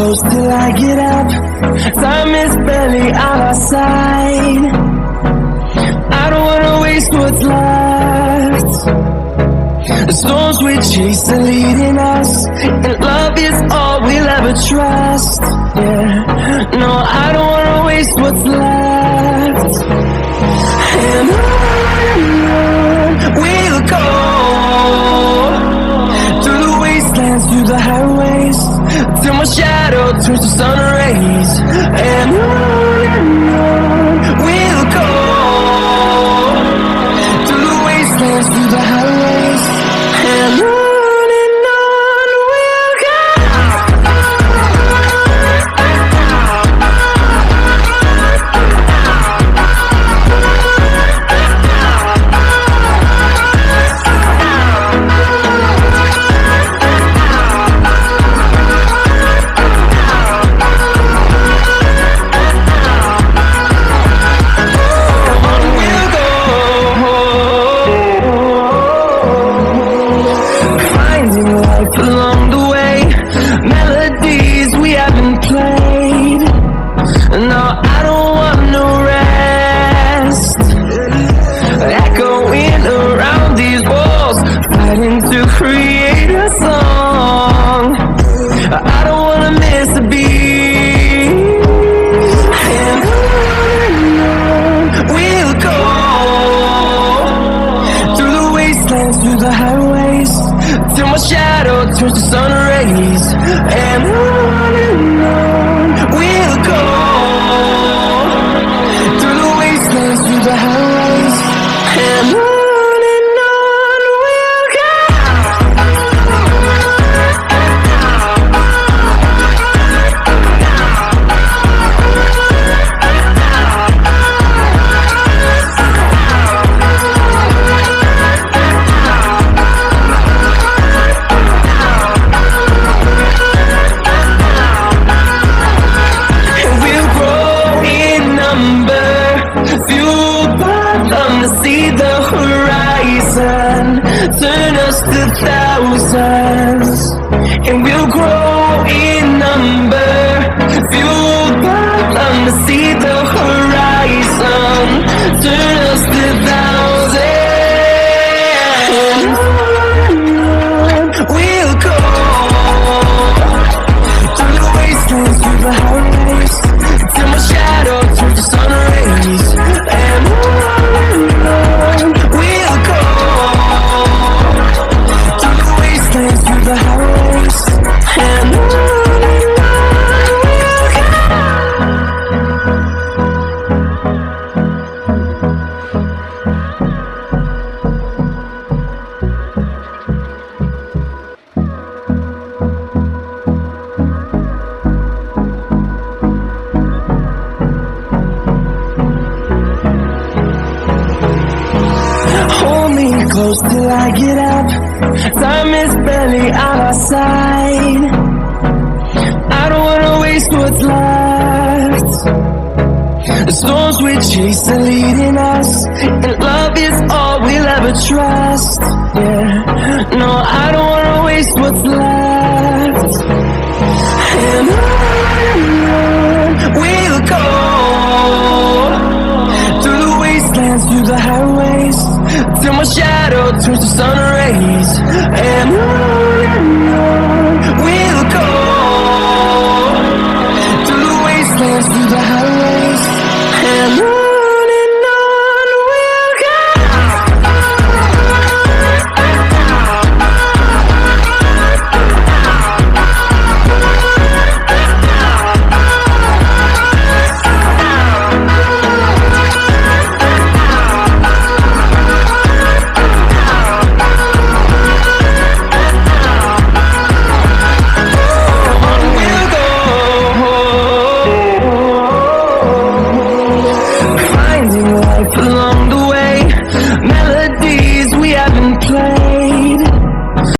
close till I get up. Time is barely on our side. I don't wanna waste what's left. The storms we chase are leading us, and love is all we'll ever trust. Yeah, no, I don't wanna waste what's left. And on we'll go, through the wastelands, through the highways, till my shadow turns to sun rays. And on we'll go, through the wastelands, through the highways, and on we'll go. Along the way, melodies we haven't played. No, I don't want no rest. Echoing around these walls, fighting to create a song. I don't wanna miss a beat. And on we'll go, through the wastelands, through the highways, till my shadow turns to sun rays. And on we'll go, through the wastelands, through the highways, and on we'll go. See the horizon, turn us to thousands, and we'll grow in number. Fueled by them to see the horizon, turn us to thousands. And on we'll go, through the wastelands, through the highways, till my shadow turns to sun rays. And we'll go, through the wastelands, through the highways, and on we'll go. Hold me close till I get up. Time is barely on our side. I don't wanna waste what's left. The storms we chase are leading us, and love is all we'll ever trust. Yeah, no, I don't wanna waste what's left. And